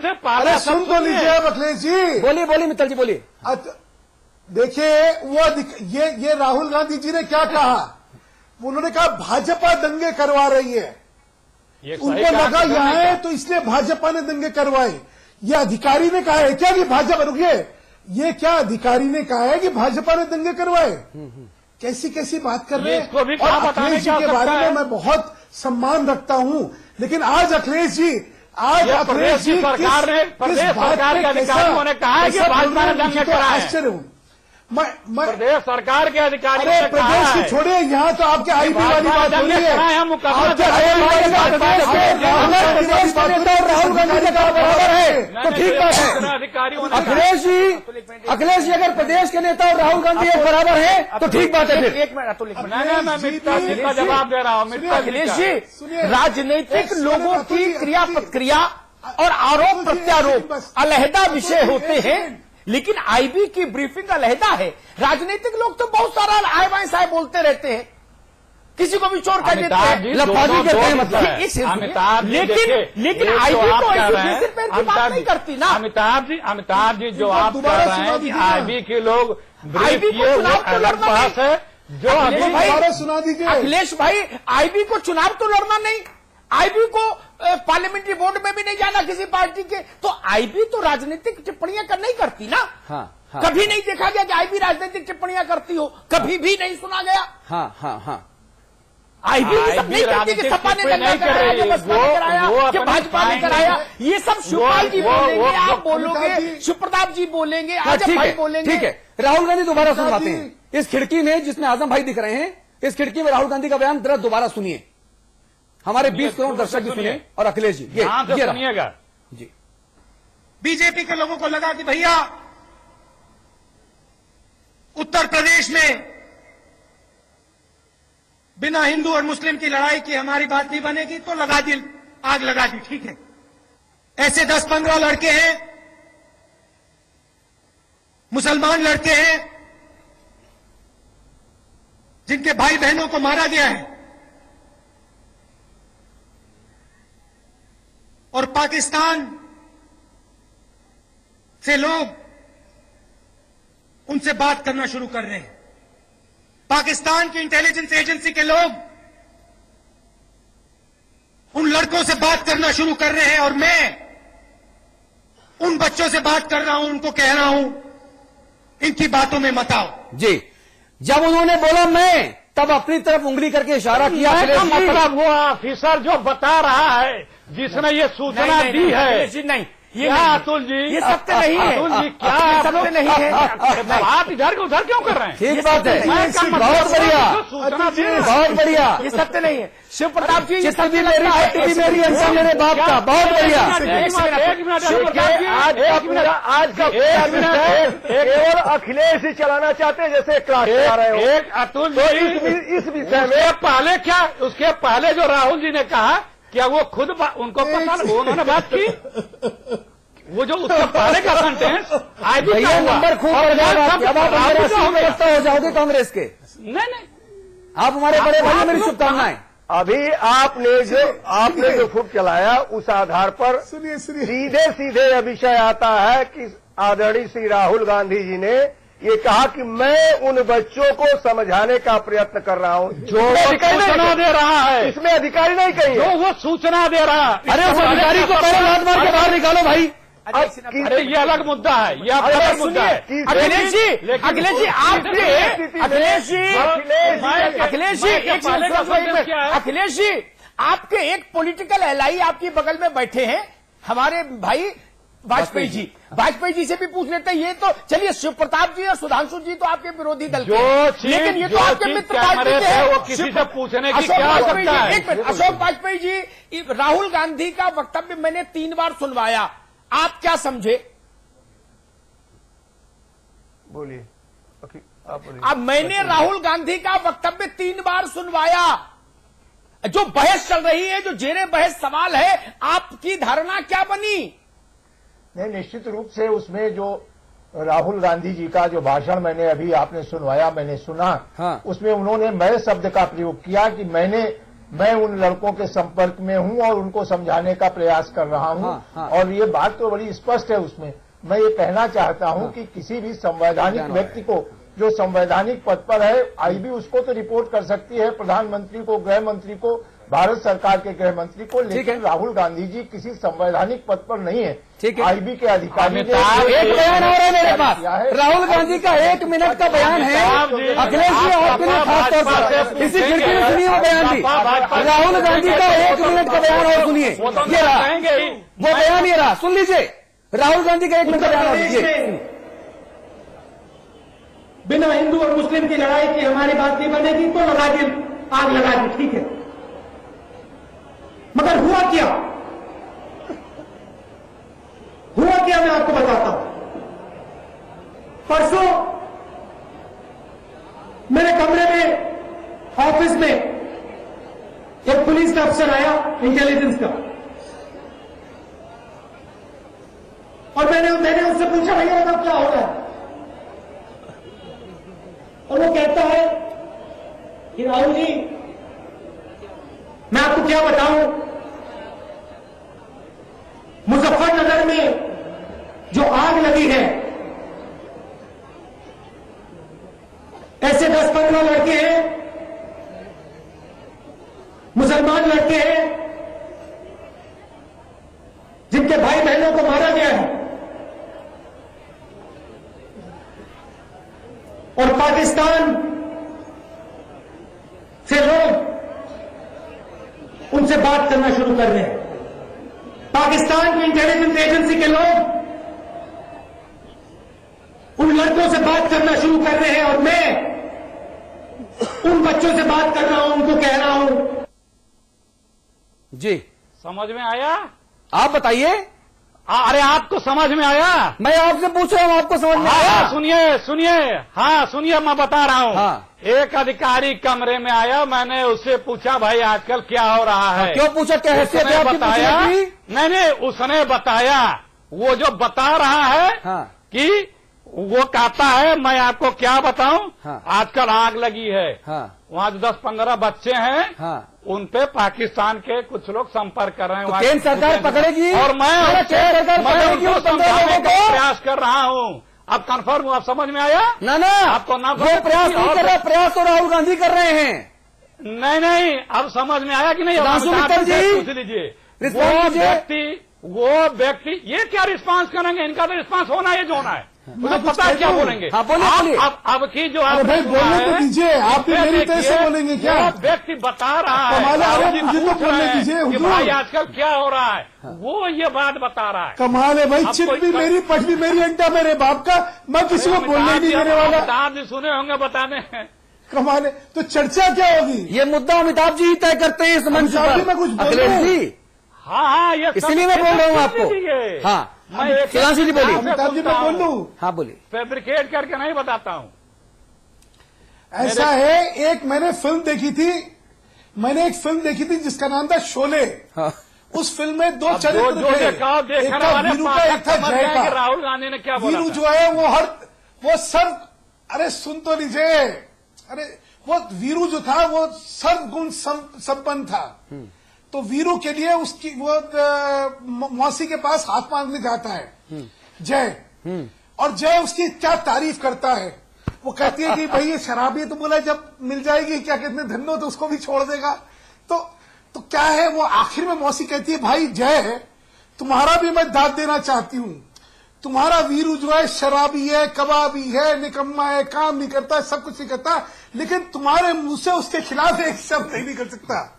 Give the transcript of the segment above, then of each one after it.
अरे सुन तो लीजिए अखिलेश जी। बोलिए बोलिए मित्तल जी बोलिए। देखिए वो ये राहुल गांधी जी ने क्या कहा, उन्होंने कहा भाजपा दंगे करवा रही है। उनको लगा यहाँ है तो इसलिए भाजपा ने दंगे करवाए। ये अधिकारी ने कहा है क्या कि भाजपा, रुकिए, ये क्या अधिकारी ने कहा है कि भाजपा ने दंगे करवाए? कैसी कैसी बात कर रहे हैं। और अखिलेश जी के बारे में मैं बहुत सम्मान रखता हूं, लेकिन आज अखिलेश जी प्रदेश की सरकार ने, प्रदेश सरकार के अधिकारियों ने कहा है कि भाजपा ने दंगे कराए। आश्चर्य हूं मैं प्रदेश सरकार के अधिकारियों ने कहा प्रदेश की है। छोड़िए, यहाँ तो आपके आईबी वाली बात हो रही है। राहुल गांधी का बराबर है तो ठीक बात है। अखिलेश जी अगर प्रदेश के नेता और राहुल गांधी एक बराबर है तो ठीक बात है। फिर एक मिनट, मैं मित्तल जी का जवाब दे रहा हूँ। अखिलेश जी, राजनीतिक लोगों की क्रिया प्रतिक्रिया और आरोप प्रत्यारोप अलहदा विषय होते हैं, लेकिन आईबी की ब्रीफिंग अलहदा है। राजनीतिक लोग तो बहुत सारा आए बाएं साए बोलते रहते हैं, किसी को भी चोर कर देते हैं, लफाजी करते हैं, मतलब लेकिन आईबी तो ऐसे पैर की बात नहीं करती ना। अमिताभ जी जो आप कह रहे हैं कि आईबी के लोग ब्रीफ किए वो अलग बात है। जो अभी सुना दीजिए अखिलेश भाई, आईबी को चुनाव तो लड़ना नहीं, आईबी को पार्लियामेंट्री बोर्ड में भी नहीं जाना किसी पार्टी के, तो आईबी तो राजनीतिक टिप्पणियां नहीं करती ना। हाँ। कभी नहीं देखा गया कि आईबी राजनीतिक टिप्पणियां करती हो, कभी भी नहीं सुना गया। हाँ। आईबी नहीं करती कि सपा ने दंगा कराया, कि बसपा ने कराया, कि भाजपा ने कराया। ये सब शिवपाल जी बोलेंगे, आप बोलोगे, शिवप्रताप जी बोलेंगे, आजम भाई बोलेंगे। ठीक है, राहुल गांधी दोबारा सुनवाते हैं। इस खिड़की में जिसमें आजम भाई दिख रहे हैं, इस खिड़की में राहुल गांधी का बयान जरा दोबारा सुनिए। हमारे 20 करोड़ दर्शक भी सुनिए और अखिलेश जी ये सुनिएगा जी। बीजेपी के लोगों को लगा कि भैया उत्तर प्रदेश में बिना हिंदू और मुस्लिम की लड़ाई की हमारी बात नहीं बनेगी, तो आग लगा दी। ठीक है, ऐसे 10-15 लड़के हैं, मुसलमान लड़के हैं, जिनके भाई बहनों को मारा गया है, और पाकिस्तान से लोग उनसे बात करना शुरू कर रहे हैं। पाकिस्तान की इंटेलिजेंस एजेंसी के लोग उन लड़कों से बात करना शुरू कर रहे हैं, और मैं उन बच्चों से बात कर रहा हूं, उनको कह रहा हूं इनकी बातों में मत आओ। जी, जब उन्होंने बोला मैं, तब अपनी तरफ उंगली करके इशारा किया। मतलब वो ऑफिसर जो बता रहा है, जिसने ये सूचना दी है, नहीं ये अतुल जी, ये सत्य नहीं है। अतुल जी क्या सत्य नहीं है। आप इधर के उधर क्यों कर रहे हैं? ठीक बात है, बहुत बढ़िया, बहुत बढ़िया। ये सत्य नहीं है। शिव प्रताप जी, ये सभी मेरी अंसर मेरे बाप का, बहुत बढ़िया। आज का केवल अखिलेश ही चलाना चाहते हैं, जैसे क्लास चला रहे हो। एक अतुल जी, इस विषय में पहले क्या, उसके पहले जो राहुल जी ने कहा, क्या वो खुद उनको पता, उन्होंने बात की? वो जो उसका पहले का सेंटेंस भैया नंबर खूब हो जाओगे कांग्रेस के। नहीं, आप हमारे बड़े भाई, मेरी शुभकामनाएं। अभी आपने जो फूट चलाया, उस आधार पर सीधे यह विषय आता है कि आदरणीय श्री राहुल गांधी जी ने ये कहा कि मैं उन बच्चों को समझाने का प्रयत्न कर रहा हूं जो सूचना दे रहा है। इसमें अधिकारी नहीं कही जो वो सूचना दे रहा है। अरे उस अधिकारी को पहले लात मार के बाहर निकालो भाई। अरे ये अलग मुद्दा है, ये अलग मुद्दा है। अखिलेश जी आपके एक पॉलिटिकल एलाई आपके बगल में बैठे हैं, हमारे भाई वाजपेयी जी से भी पूछ लेते हैं। ये तो चलिए, शिव प्रताप जी और सुधांशु जी तो आपके विरोधी दल के, लेकिन ये तो आपके मित्र पार्टी के हैं। वो किसी से पूछने की क्या आवश्यकता है? एक मिनट, अशोक वाजपेयी जी, राहुल गांधी का वक्तव्य मैंने 3 बार सुनवाया, आप क्या समझे? बोलिए, आप बोलिए। अब मैंने राहुल गांधी का वक्तव्य 3 बार सुनवाया। जो बहस चल रही है, जो जेरे बहस सवाल है, आपकी धारणा क्या बनी? नहीं, निश्चित रूप से उसमें जो राहुल गांधी जी का जो भाषण मैंने अभी आपने सुनवाया, मैंने सुना। हाँ। उसमें उन्होंने मैं शब्द का प्रयोग किया कि मैंने मैं उन लड़कों के संपर्क में हूं और उनको समझाने का प्रयास कर रहा हूं। और ये बात तो बड़ी स्पष्ट है उसमें। मैं ये कहना चाहता हूं कि किसी भी संवैधानिक व्यक्ति को जो संवैधानिक पद पर है, आईबी उसको तो रिपोर्ट कर सकती है, प्रधानमंत्री को, गृह मंत्री को, भारत सरकार के गृह मंत्री को, लेकिन राहुल गांधी जी किसी संवैधानिक पद पर नहीं है। आईबी के अधिकारी एक बयान और है मेरे पास, राहुल गांधी का 1 मिनट का बयान है अखिलेश जी आपके लिए खासतौर पर, इसी खिड़की में सुनिए वो बयान भी। राहुल गांधी का 1 मिनट का बयान और सुनिए, ये रहा वो बयान, ये रहा, सुन लीजिए राहुल गांधी का 1 मिनट का बयान और लीजिए। बिना हिंदू और मुस्लिम की लड़ाई की हमारी बात नहीं बनेगी तो लगा दी, आग लगा दी, ठीक है, मगर हुआ क्या मैं आपको बताता हूं। परसों मेरे कमरे में ऑफिस में एक पुलिस का अफसर आया, इंटेलिजेंस का, और मैंने उससे पूछा भैया तब क्या हो रहा है, और वो कहता है कि राहुल जी मैं आपको क्या बताऊं, मुजफ्फरनगर में जो आग लगी है, ऐसे 10-15 लड़के हैं, मुसलमान लड़के हैं, जिनके भाई बहनों को मारा गया है, और पाकिस्तान से लोग उनसे बात करना शुरू कर रहे हैं। पाकिस्तान की इंटेलिजेंस एजेंसी के लोग उन लड़कों से बात करना शुरू कर रहे हैं, और मैं उन बच्चों से बात कर रहा हूं, उनको कह रहा हूं। जी समझ में आया? आप बताइए। अरे आपको समझ में आया? मैं आपसे पूछ रहा हूं, आपको समझ में आया? सुनिए मैं बता रहा हूँ। हाँ। एक अधिकारी कमरे में आया, मैंने उससे पूछा भाई आजकल क्या हो रहा है? क्यों पूछा, क्या हैसियत है आपकी बताया पूछने की? नहीं, उसने बताया, वो जो बता रहा है कि वो कहता है मैं आपको क्या बताऊं, आजकल आग लगी है, वहाँ जो 10-15 बच्चे हैं, उन पे पाकिस्तान के कुछ लोग संपर्क कर रहे हैं, तो केंद्र सरकार पकड़ेगी, और मैं उनको समझाने का प्रयास कर रहा हूँ। अब कन्फर्म हुआ, समझ में आया? ना आपको ना वो प्रयास नहीं कर रहे, प्रयास तो राहुल गांधी कर रहे हैं। नहीं, अब समझ में आया कि नहीं? पूछ लीजिए, वो व्यक्ति ये क्या रिस्पांस करेंगे? इनका तो रिस्पांस होना है, जो होना है मुझे पता है क्या बोलेंगे। बोलिए। अब की जो आप भाई बोलने तो दीजिए, आप भी मेरी तरह से बोलेंगे क्या? व्यक्ति बता रहा है, मुझे तो बोलने दीजिए कि भाई आजकल क्या हो रहा है, वो ये बात बता रहा है। कमाल है भाई, चिट भी मेरी, पट भी मेरी, अंडा मेरे बाप का, मैं किसी को बोलने नहीं देने वाला। अमिताभ जी सुने होंगे बताने। कमाल है, तो चर्चा क्या होगी? ये मुद्दा अमिताभ जी तय करते हैं इस मंच पर। मैं कुछ अखिलेश जी, हाँ, ये इसलिए मैं बोल रहा हूँ आपको। हाँ, शिलांशी जी बोलिए। अमिताभ जी मैं बोल दूं? हाँ बोलिए। फैब्रिकेट करके नहीं बताता हूँ। ऐसा है, एक मैंने फिल्म देखी थी जिसका नाम था शोले। उस फिल्म में 2 चरित्र थे, एक था वीरू का, एक था जय का। राहुल गांधी ने क्या बोला? वीरू जो है वो सर्व, अरे सुन तो लीजिए, अरे वो वीरू जो था वो सर्वगुण संपन्न था। तो वीरू के लिए उसकी वो मौसी के पास हाथ मांगने जाता है जय, और जय उसकी क्या तारीफ करता है। वो कहती है कि भाई ये शराबी, तो बोला जब मिल जाएगी क्या कितने धन्नो तो उसको भी छोड़ देगा। तो क्या है, वो आखिर में मौसी कहती है भाई जय, तुम्हारा भी मैं दाद देना चाहती हूं। तुम्हारा वीरू जो है शराबी है, कबाबी है, निकम्मा है, काम नहीं करता, सब कुछ नहीं करता, लेकिन तुम्हारे मुंह से उसके खिलाफ एक शब्द नहीं निकल सकता।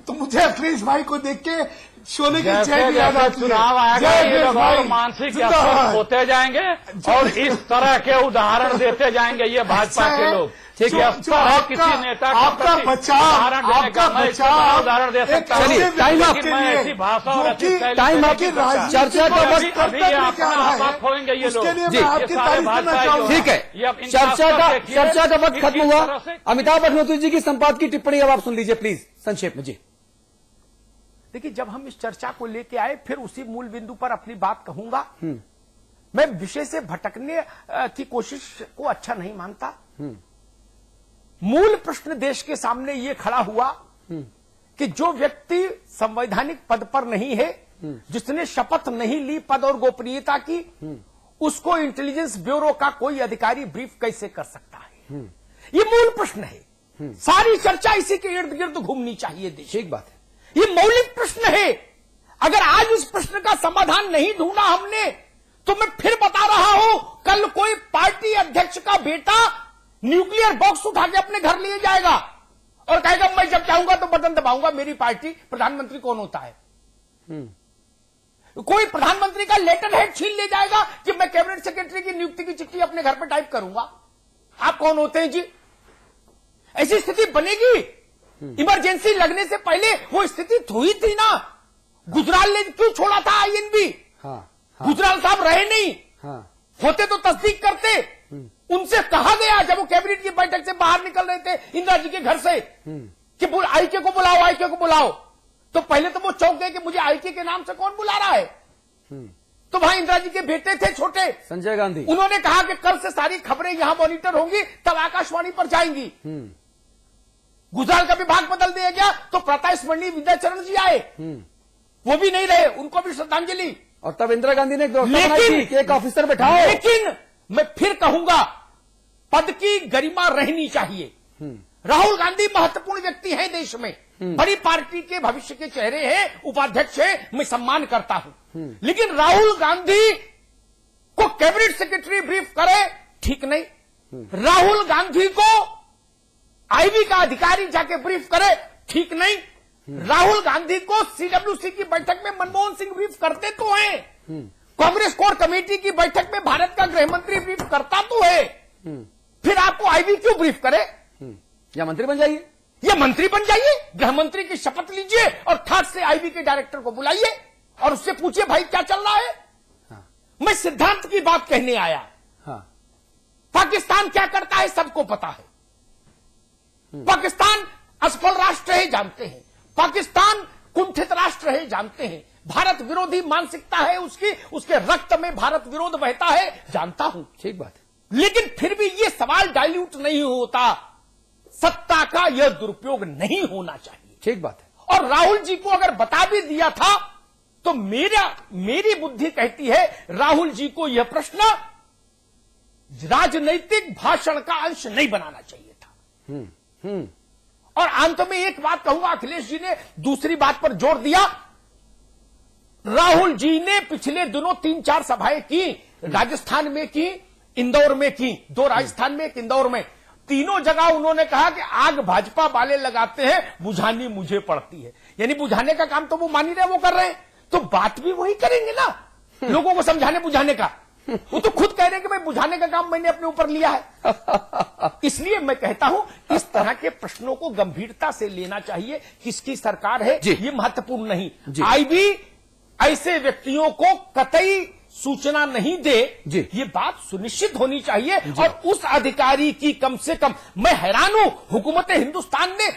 तो मुझे अखिलेश भाई को देख के शोले के जय की याद आती है। चुनाव आएगा, ये लोग मानसिक अस्वस्थ होते जाएंगे और इस तरह के उदाहरण देते जाएंगे ये भाजपा के लोग। ठीक है, किसी नेता का आपका बचाव, उदाहरण दे सकता हूँ, टाइम अप, मैं ऐसी भाषा और टाइम अप, चर्चा का वक्त खोएंगे ये लोग। ठीक है, चर्चा का वक्त खत्म हुआ। अमिताभ अग्निहोत्री जी की संपादकीय की टिप्पणी अब आप सुन लीजिए प्लीज, संक्षेप में। जी देखिए, जब हम इस चर्चा को लेके आए, फिर उसी मूल बिंदु पर अपनी बात कहूंगा। मैं विषय से भटकने की कोशिश को अच्छा नहीं मानता। मूल प्रश्न देश के सामने ये खड़ा हुआ कि जो व्यक्ति संवैधानिक पद पर नहीं है, जिसने शपथ नहीं ली पद और गोपनीयता की, उसको इंटेलिजेंस ब्यूरो का कोई अधिकारी ब्रीफ कैसे कर सकता है? ये मूल प्रश्न है। सारी चर्चा इसी के इर्द गिर्द घूमनी चाहिए देश। ठीक बात है। ये मौलिक प्रश्न है। अगर आज इस प्रश्न का समाधान नहीं ढूंढा हमने, तो मैं फिर बता रहा हूं, कल कोई पार्टी अध्यक्ष का बेटा न्यूक्लियर बॉक्स उठा के अपने घर लिए जाएगा और कहेगा मैं जब चाहूंगा तो बटन दबाऊंगा, मेरी पार्टी। प्रधानमंत्री कौन होता है? कोई प्रधानमंत्री का लेटर हेड छीन ले जाएगा कि मैं कैबिनेट सेक्रेटरी की नियुक्ति की चिट्ठी अपने घर पर टाइप करूंगा। आप कौन होते हैं जी? ऐसी स्थिति बनेगी। इमरजेंसी लगने से पहले वो स्थिति हुई थी ना। गुजराल ने क्यों छोड़ा था आईएनबी? गुजराल साहब रहे नहीं, होते तो तस्दीक करते। उनसे कहा गया जब वो कैबिनेट की बैठक से बाहर निकल रहे थे इंदिरा जी के घर से कि आईके को बुलाओ, आईके को बुलाओ, तो पहले तो वो चौंक गए कि मुझे आईके के नाम से कौन बुला रहा है। तो वहां इंदिरा जी के बेटे थे छोटे, संजय गांधी, उन्होंने कहा कि कल से सारी खबरें यहां मॉनिटर होंगी, तब आकाशवाणी पर जाएंगी। गुजराल का विभाग बदल दिया गया तो प्रातः स्मरणीय विद्याचरण जी आए, वो भी नहीं रहे, उनको भी श्रद्धांजलि। और तब इंदिरा गांधी ने एक ऑफिसर बैठाओ। लेकिन मैं फिर कहूंगा, पद की गरिमा रहनी चाहिए। राहुल गांधी महत्वपूर्ण व्यक्ति हैं देश में, बड़ी पार्टी के भविष्य के चेहरे हैं, उपाध्यक्ष हैं, मैं सम्मान करता हूं। लेकिन राहुल गांधी को कैबिनेट सेक्रेटरी ब्रीफ करे, ठीक नहीं। राहुल गांधी को आईबी का अधिकारी जाके ब्रीफ करे, ठीक नहीं। राहुल गांधी को सीडब्ल्यूसी की बैठक में मनमोहन सिंह ब्रीफ करते तो हैं, कांग्रेस कोर कमेटी की बैठक में भारत का गृह मंत्री ब्रीफ करता तो है। फिर आपको आईबी क्यों ब्रीफ करे? या मंत्री बन जाइए, या मंत्री बन जाइए, गृह मंत्री की शपथ लीजिए और थर्ड से आईबी के डायरेक्टर को बुलाइए और उससे पूछिए भाई क्या चल रहा है। मैं सिद्धांत की बात कहने आया। पाकिस्तान क्या करता है सबको पता है। पाकिस्तान असफल राष्ट्र है जानते हैं, पाकिस्तान कुंठित राष्ट्र है जानते हैं, भारत विरोधी मानसिकता है उसकी, उसके रक्त में भारत विरोध बहता है जानता हूं। ठीक बात है। लेकिन फिर भी यह सवाल डाइल्यूट नहीं होता, सत्ता का यह दुरुपयोग नहीं होना चाहिए। ठीक बात है। और राहुल जी को अगर बता भी दिया था तो मेरी बुद्धि कहती है राहुल जी को यह प्रश्न राजनीतिक भाषण का अंश नहीं बनाना चाहिए था। और अंत में एक बात कहूंगा, अखिलेश जी ने दूसरी बात पर जोर दिया। राहुल जी ने पिछले दिनों 3-4 सभाएं की, राजस्थान में की, इंदौर में की, 2 राजस्थान में, 1 इंदौर में। तीनों जगह उन्होंने कहा कि आग भाजपा वाले लगाते हैं, बुझानी मुझे पड़ती है। यानी बुझाने का काम तो वो मान ही रहे, वो कर रहे हैं, तो बात भी वही करेंगे ना, लोगों को समझाने बुझाने का। वो तो खुद कह रहे हैं कि भाई बुझाने का काम मैंने अपने ऊपर लिया है। इसलिए मैं कहता हूं इस तरह के प्रश्नों को गंभीरता से लेना चाहिए। किसकी सरकार है ये महत्वपूर्ण नहीं। आईबी ऐसे व्यक्तियों को कतई सूचना नहीं दे, ये बात सुनिश्चित होनी चाहिए। और उस अधिकारी की कम से कम, मैं हैरान हूं, हुकूमत हिंदुस्तान ने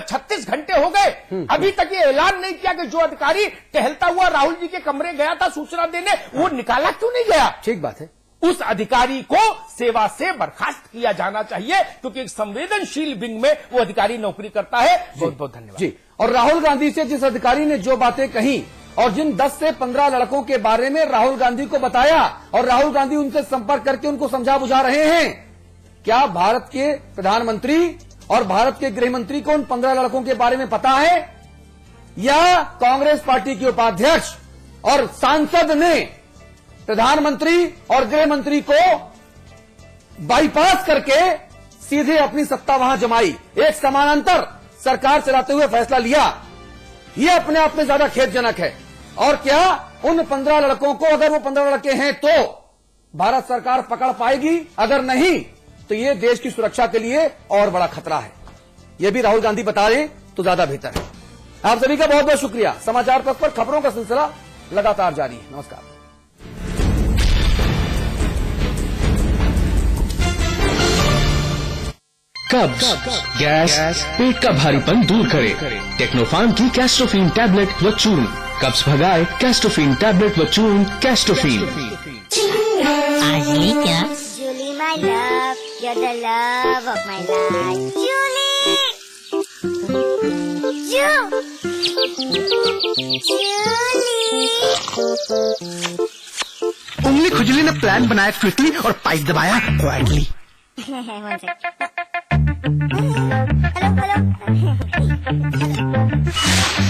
36 घंटे हो गए, अभी तक ये ऐलान नहीं किया कि जो अधिकारी टहलता हुआ राहुल जी के कमरे गया था सूचना देने, वो निकाला क्यों नहीं गया? ठीक बात है। उस अधिकारी को सेवा से बर्खास्त किया जाना चाहिए, क्योंकि एक संवेदनशील विंग में वो अधिकारी नौकरी करता है। बहुत बहुत धन्यवाद जी। और राहुल गांधी से जिस अधिकारी ने जो बातें कही और जिन 10 से 15 लड़कों के बारे में राहुल गांधी को बताया और राहुल गांधी उनसे संपर्क करके उनको समझा बुझा रहे हैं, क्या भारत के प्रधानमंत्री और भारत के गृह मंत्री को उन 15 लड़कों के बारे में पता है? या कांग्रेस पार्टी के उपाध्यक्ष और सांसद ने प्रधानमंत्री और गृह मंत्री को बाईपास करके सीधे अपनी सत्ता वहां जमाई, एक समानांतर सरकार चलाते हुए फैसला लिया? यह अपने आप में ज्यादा खेदजनक है। और क्या उन 15 लड़कों को, अगर वो 15 लड़के हैं, तो भारत सरकार पकड़ पाएगी? अगर नहीं तो ये देश की सुरक्षा के लिए और बड़ा खतरा है। यह भी राहुल गांधी बता दें तो ज्यादा बेहतर है। आप सभी का बहुत बहुत शुक्रिया। समाचार पथ पर खबरों का सिलसिला लगातार जारी है। नमस्कार। कब्ज, गैस, पेट का भारीपन दूर करे। टेक्नोफार्म की कैस्टोफिन टैबलेट व चूर्ण कब्ज भगाए। कैस्टोफिन टैबलेट व चूर्ण कैस्टोफिन। आज ये क्या? Julie, my love, you're the love of my life. Julie! उंगली खुजली ने प्लान बनाया क्विकली और पाइप दबाया क्वाइटली। हेलो